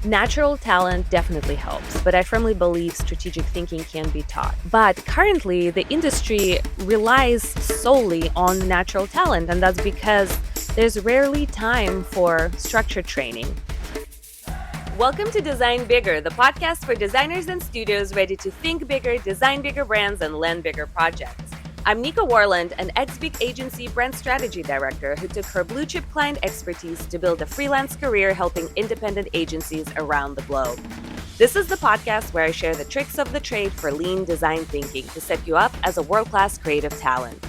Natural talent definitely helps, but I firmly believe strategic thinking can be taught. But currently, the industry relies solely on natural talent, and that's because there's rarely time for structured training. Welcome to Design Bigger, the podcast for designers and studios ready to think bigger, design bigger brands, and land bigger projects. I'm Nika Warland, an ex-big agency brand strategy director who took her blue-chip client expertise to build a freelance career helping independent agencies around the globe. This is the podcast where I share the tricks of the trade for lean design thinking to set you up as a world-class creative talent.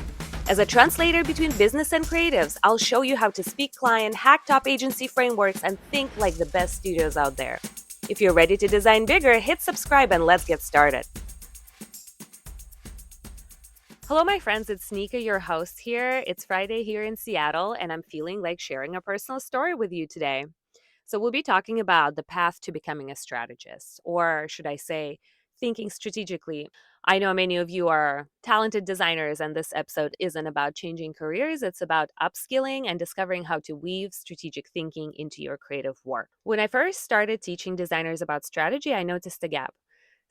As a translator between business and creatives, I'll show you how to speak client, hack top agency frameworks, and think like the best studios out there. If you're ready to design bigger, hit subscribe and let's get started. Hello, my friends. It's Nika, your host here. It's Friday here in Seattle, and I'm feeling like sharing a personal story with you today. So, we'll be talking about the path to becoming a strategist, or should I say, thinking strategically. I know many of you are talented designers, and this episode isn't about changing careers. It's about upskilling and discovering how to weave strategic thinking into your creative work. When I first started teaching designers about strategy, I noticed a gap.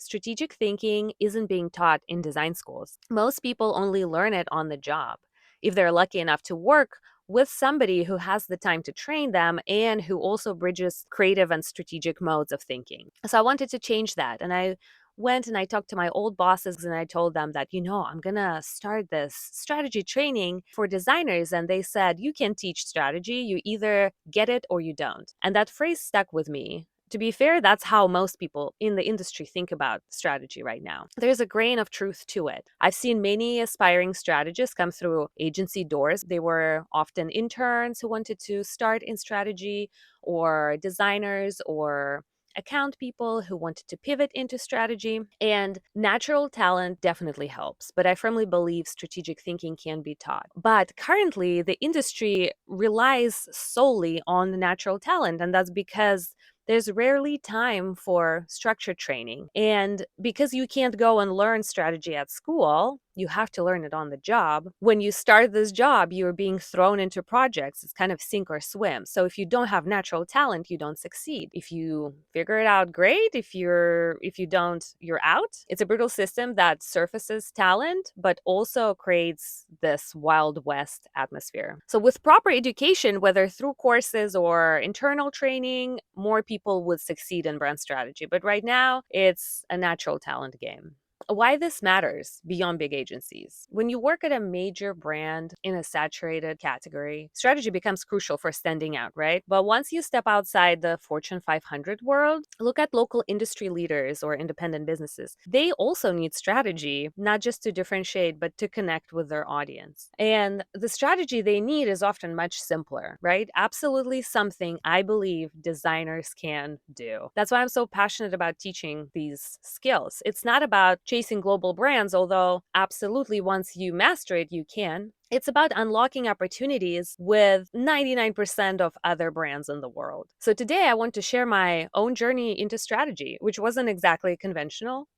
Strategic thinking isn't being taught in design schools. Most people only learn it on the job. If they're lucky enough to work with somebody who has the time to train them and who also bridges creative and strategic modes of thinking. So I wanted to change that. And I went and I talked to my old bosses and I told them that, I'm going to start this strategy training for designers. And they said, you can teach strategy. You either get it or you don't. And that phrase stuck with me. To be fair, that's how most people in the industry think about strategy right now. There's a grain of truth to it. I've seen many aspiring strategists come through agency doors. They were often interns who wanted to start in strategy, or designers, or account people who wanted to pivot into strategy. And natural talent definitely helps, but I firmly believe strategic thinking can be taught. But currently, the industry relies solely on natural talent, and that's because there's rarely time for structured training. And because you can't go and learn strategy at school, you have to learn it on the job. When you start this job, you're being thrown into projects. It's kind of sink or swim. So if you don't have natural talent, you don't succeed. If you figure it out, great. If you don't, you're out. It's a brutal system that surfaces talent, but also creates this Wild West atmosphere. So with proper education, whether through courses or internal training, more people would succeed in brand strategy. But right now, it's a natural talent game. Why this matters beyond big agencies. When you work at a major brand in a saturated category, strategy becomes crucial for standing out, right? But once you step outside the Fortune 500 world, look at local industry leaders or independent businesses. They also need strategy, not just to differentiate, but to connect with their audience. And the strategy they need is often much simpler, right? Absolutely something I believe designers can do. That's why I'm so passionate about teaching these skills. It's not about chasing global brands, although absolutely once you master it, you can. It's about unlocking opportunities with 99% of other brands in the world. So today I want to share my own journey into strategy, which wasn't exactly conventional.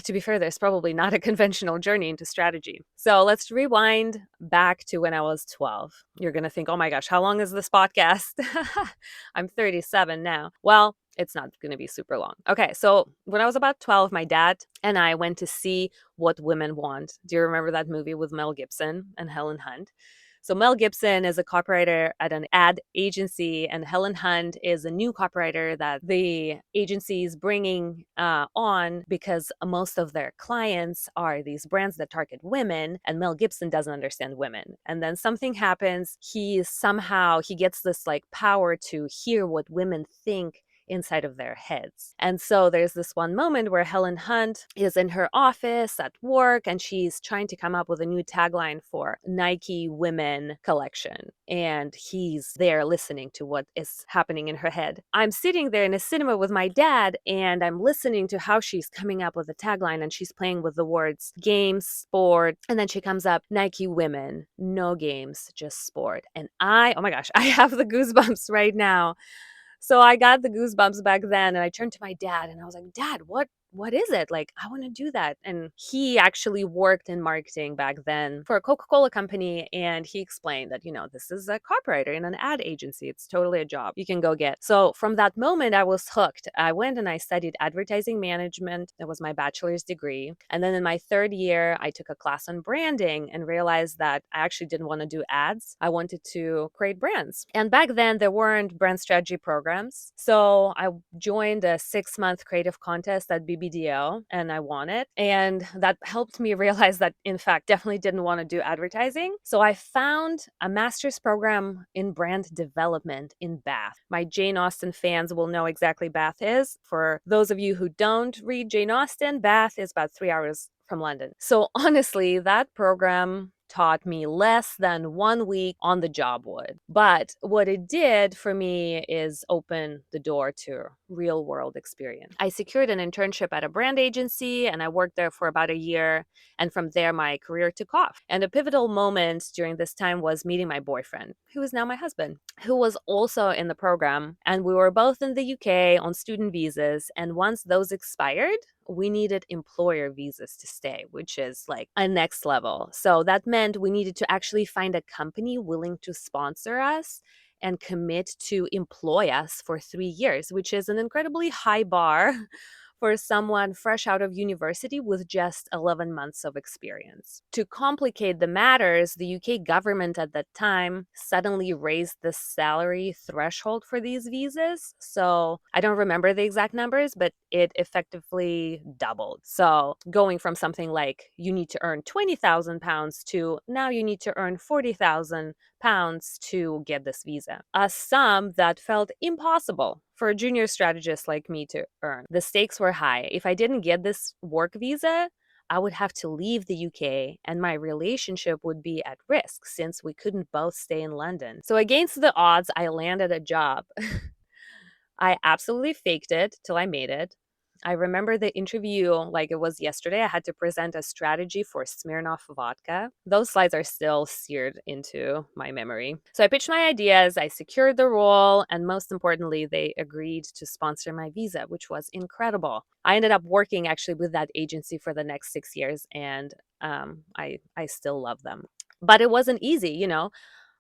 To be fair, there's probably not a conventional journey into strategy. So let's rewind back to when I was 12. You're going to think, oh my gosh, how long is this podcast? I'm 37 now. Well, it's not going to be super long. Okay, so when I was about 12, my dad and I went to see What Women Want. Do you remember that movie with Mel Gibson and Helen Hunt? So Mel Gibson is a copywriter at an ad agency, and Helen Hunt is a new copywriter that the agency is bringing on because most of their clients are these brands that target women, and Mel Gibson doesn't understand women. And then something happens. He gets this like power to hear what women think inside of their heads. And so there's this one moment where Helen Hunt is in her office at work and she's trying to come up with a new tagline for Nike Women collection. And he's there listening to what is happening in her head. I'm sitting there in a cinema with my dad and I'm listening to how she's coming up with a tagline, and she's playing with the words games, sport, and then she comes up, Nike Women, no games, just sport. And oh my gosh, I have the goosebumps right now. So I got the goosebumps back then, and I turned to my dad and I was like, Dad, what what is it? Like, I want to do that. And he actually worked in marketing back then for a Coca-Cola company. And he explained that, this is a copywriter in an ad agency. It's totally a job you can go get. So from that moment, I was hooked. I went and I studied advertising management. That was my bachelor's degree. And then in my third year, I took a class on branding and realized that I actually didn't want to do ads. I wanted to create brands. And back then, there weren't brand strategy programs. So I joined a 6-month creative contest at BBDO and I won it. And that helped me realize that, in fact, definitely didn't want to do advertising. So I found a master's program in brand development in Bath. My Jane Austen fans will know exactly Bath is. For those of you who don't read Jane Austen, Bath is about 3 hours from London. So honestly, that program taught me less than 1 week on the job would. But what it did for me is open the door to real world experience. I secured an internship at a brand agency and I worked there for about a year. And from there, my career took off. And a pivotal moment during this time was meeting my boyfriend, who is now my husband, who was also in the program. And we were both in the UK on student visas. And once those expired, we needed employer visas to stay, which is like a next level. So that meant we needed to actually find a company willing to sponsor us and commit to employ us for 3 years, which is an incredibly high bar for someone fresh out of university with just 11 months of experience. To complicate the matters, the UK government at that time suddenly raised the salary threshold for these visas. So I don't remember the exact numbers, but it effectively doubled. So going from something like you need to earn £20,000 to now you need to earn £40,000 to get this visa, a sum that felt impossible for a junior strategist like me to earn. The stakes were high. If I didn't get this work visa, I would have to leave the UK and my relationship would be at risk since we couldn't both stay in London. So, against the odds, I landed a job. I absolutely faked it till I made it. I remember the interview like it was yesterday. I had to present a strategy for Smirnoff vodka. Those slides are still seared into my memory. So I pitched my ideas, I secured the role, and most importantly, they agreed to sponsor my visa, which was incredible. I ended up working actually with that agency for the next 6 years, and I still love them. But it wasn't easy.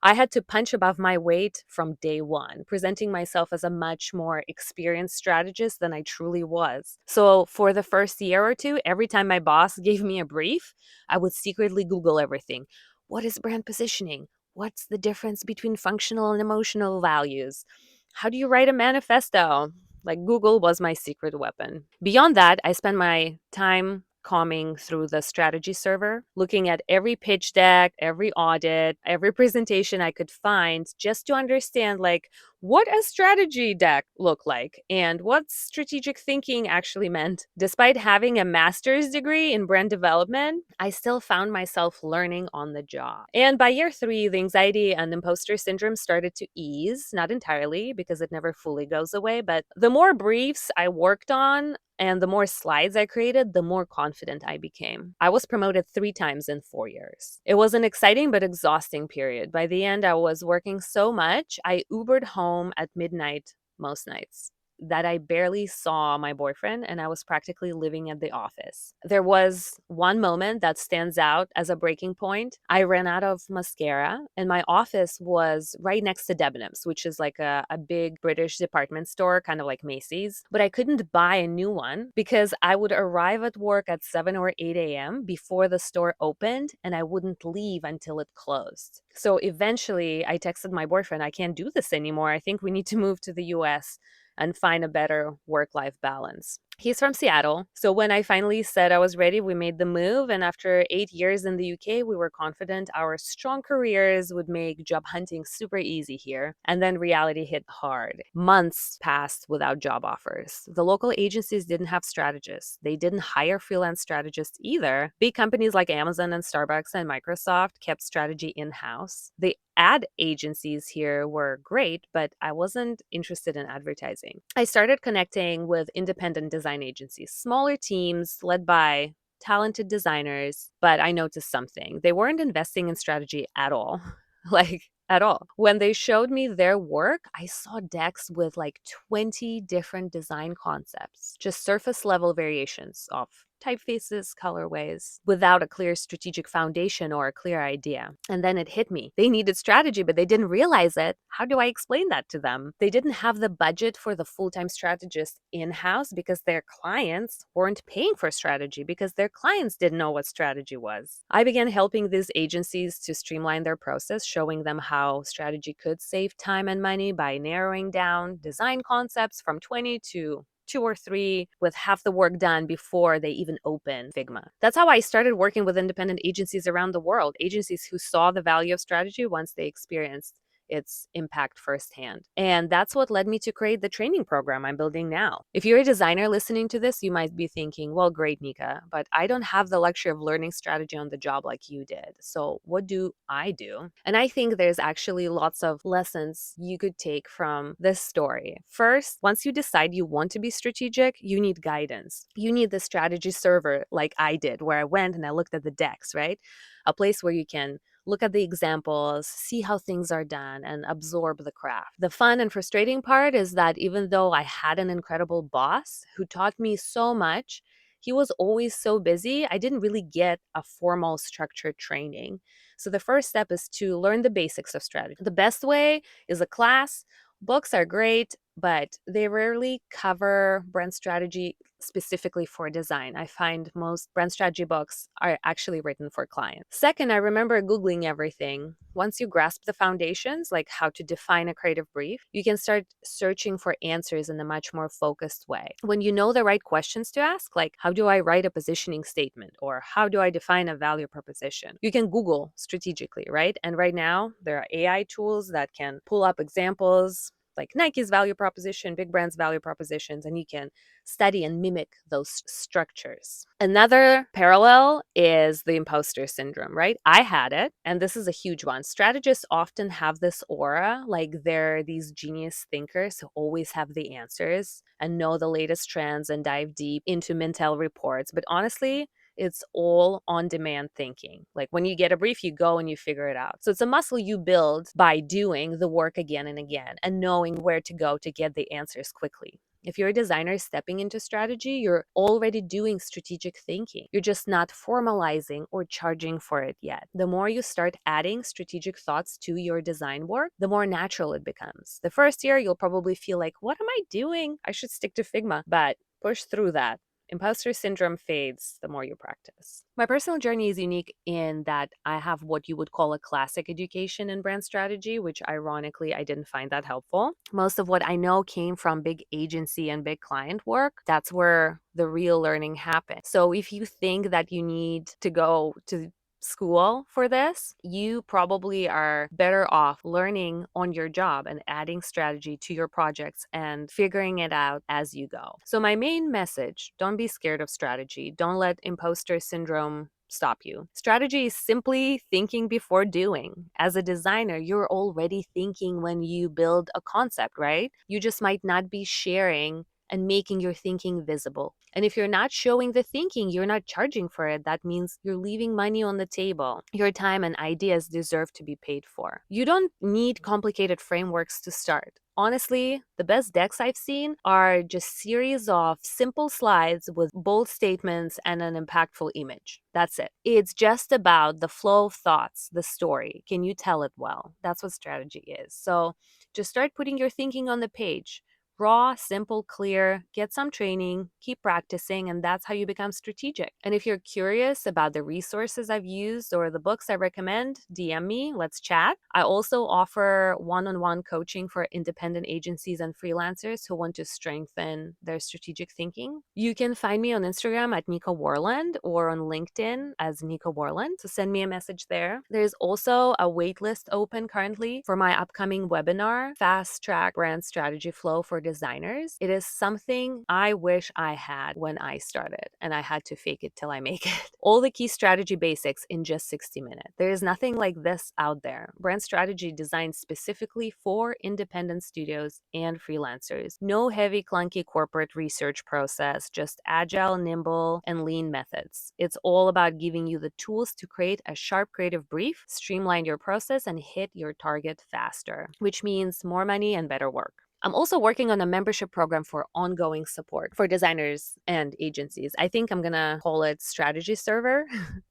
I had to punch above my weight from day one, presenting myself as a much more experienced strategist than I truly was. So, for the first year or two, every time my boss gave me a brief, I would secretly Google everything. What is brand positioning? What's the difference between functional and emotional values? How do you write a manifesto? Like, Google was my secret weapon. Beyond that, I spent my time combing through the strategy server, looking at every pitch deck, every audit, every presentation I could find just to understand like what a strategy deck looked like and what strategic thinking actually meant. Despite having a master's degree in brand development, I still found myself learning on the job. And by year 3, the anxiety and imposter syndrome started to ease, not entirely because it never fully goes away, but the more briefs I worked on, and the more slides I created, the more confident I became. I was promoted 3 times in 4 years. It was an exciting but exhausting period. By the end, I was working so much, I Ubered home at midnight most nights, that I barely saw my boyfriend and I was practically living at the office. There was one moment that stands out as a breaking point. I ran out of mascara and my office was right next to Debenhams, which is like a big British department store, kind of like Macy's. But I couldn't buy a new one because I would arrive at work at 7 or 8 a.m. before the store opened and I wouldn't leave until it closed. So eventually I texted my boyfriend, I can't do this anymore. I think we need to move to the US and find a better work-life balance. He's from Seattle. So when I finally said I was ready, we made the move. And after 8 years in the UK, we were confident our strong careers would make job hunting super easy here. And then reality hit hard. Months passed without job offers. The local agencies didn't have strategists. They didn't hire freelance strategists either. Big companies like Amazon and Starbucks and Microsoft kept strategy in-house. The ad agencies here were great, but I wasn't interested in advertising. I started connecting with independent design agencies, smaller teams led by talented designers, but I noticed something. They weren't investing in strategy at all. Like, at all. When they showed me their work, I saw decks with like 20 different design concepts, just surface level variations of typefaces, colorways, without a clear strategic foundation or a clear idea. And then it hit me. They needed strategy, but they didn't realize it. How do I explain that to them? They didn't have the budget for the full-time strategist in-house because their clients weren't paying for strategy because their clients didn't know what strategy was. I began helping these agencies to streamline their process, showing them how strategy could save time and money by narrowing down design concepts from 20 to 2 or 3 with half the work done before they even open Figma. That's how I started working with independent agencies around the world, agencies who saw the value of strategy once they experienced its impact firsthand. And that's what led me to create the training program I'm building now. If you're a designer listening to this, you might be thinking, well, great, Nika, but I don't have the luxury of learning strategy on the job like you did. So what do I do? And I think there's actually lots of lessons you could take from this story. First, once you decide you want to be strategic, you need guidance. You need the strategy server like I did, where I went and I looked at the decks, right? A place where you can look at the examples, see how things are done, and absorb the craft. The fun and frustrating part is that even though I had an incredible boss who taught me so much, he was always so busy, I didn't really get a formal structured training. So the first step is to learn the basics of strategy. The best way is a class. Books are great, but they rarely cover brand strategy specifically for design. I find most brand strategy books are actually written for clients. Second, I remember Googling everything. Once you grasp the foundations, like how to define a creative brief, you can start searching for answers in a much more focused way. When you know the right questions to ask, like how do I write a positioning statement or how do I define a value proposition, you can Google strategically, right? And right now, there are AI tools that can pull up examples like Nike's value proposition, big brands' value propositions, and you can study and mimic those structures. Another parallel is the imposter syndrome, right? I had it, and this is a huge one. Strategists often have this aura like they're these genius thinkers who always have the answers and know the latest trends and dive deep into Mintel reports. But honestly, it's all on demand thinking. Like when you get a brief, you go and you figure it out. So it's a muscle you build by doing the work again and again and knowing where to go to get the answers quickly. If you're a designer stepping into strategy, you're already doing strategic thinking. You're just not formalizing or charging for it yet. The more you start adding strategic thoughts to your design work, the more natural it becomes. The first year, you'll probably feel like, what am I doing? I should stick to Figma. But push through that. Imposter syndrome fades the more you practice. My personal journey is unique in that I have what you would call a classic education in brand strategy, which ironically I didn't find that helpful. Most of what I know came from big agency and big client work. That's where the real learning happens. So if you think that you need to go to school for this, you probably are better off learning on your job and adding strategy to your projects and figuring it out as you go. So my main message, don't be scared of strategy. Don't let imposter syndrome stop you. Strategy is simply thinking before doing. As a designer, you're already thinking when you build a concept, right? You just might not be sharing and making your thinking visible. And if you're not showing the thinking, you're not charging for it. That means you're leaving money on the table. Your time and ideas deserve to be paid for. You don't need complicated frameworks to start. Honestly, the best decks I've seen are just series of simple slides with bold statements and an impactful image. That's it. It's just about the flow of thoughts, the story. Can you tell it well? That's what strategy is. So just start putting your thinking on the page. Raw, simple, clear, get some training, keep practicing, and that's how you become strategic. And if you're curious about the resources I've used or the books I recommend, DM me, let's chat. I also offer one-on-one coaching for independent agencies and freelancers who want to strengthen their strategic thinking. You can find me on Instagram at Nika Warland or on LinkedIn as Nika Warland. So send me a message there. There's also a waitlist open currently for my upcoming webinar, Fast Track Brand Strategy Flow for designers, it is something I wish I had when I started, and I had to fake it till I make it. All the key strategy basics in just 60 minutes. There is nothing like this out there. Brand strategy designed specifically for independent studios and freelancers. No heavy, clunky corporate research process, just agile, nimble, and lean methods. It's all about giving you the tools to create a sharp creative brief, streamline your process, and hit your target faster, which means more money and better work. I'm also working on a membership program for ongoing support for designers and agencies. I think I'm going to call it Strategy Server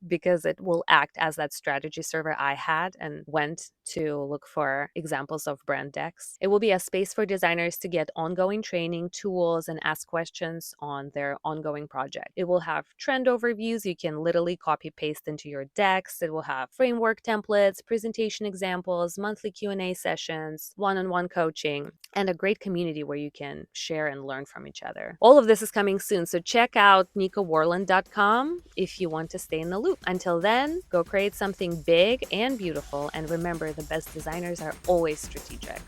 because it will act as that strategy server I had and went to look for examples of brand decks. It will be a space for designers to get ongoing training, tools, and ask questions on their ongoing project. It will have trend overviews you can literally copy paste into your decks. It will have framework templates, presentation examples, monthly Q&A sessions, one-on-one coaching, and a great community where you can share and learn from each other. All of this is coming soon, so check out nikawarland.com if you want to stay in the loop. Until then, go create something big and beautiful, and remember, the best designers are always strategic.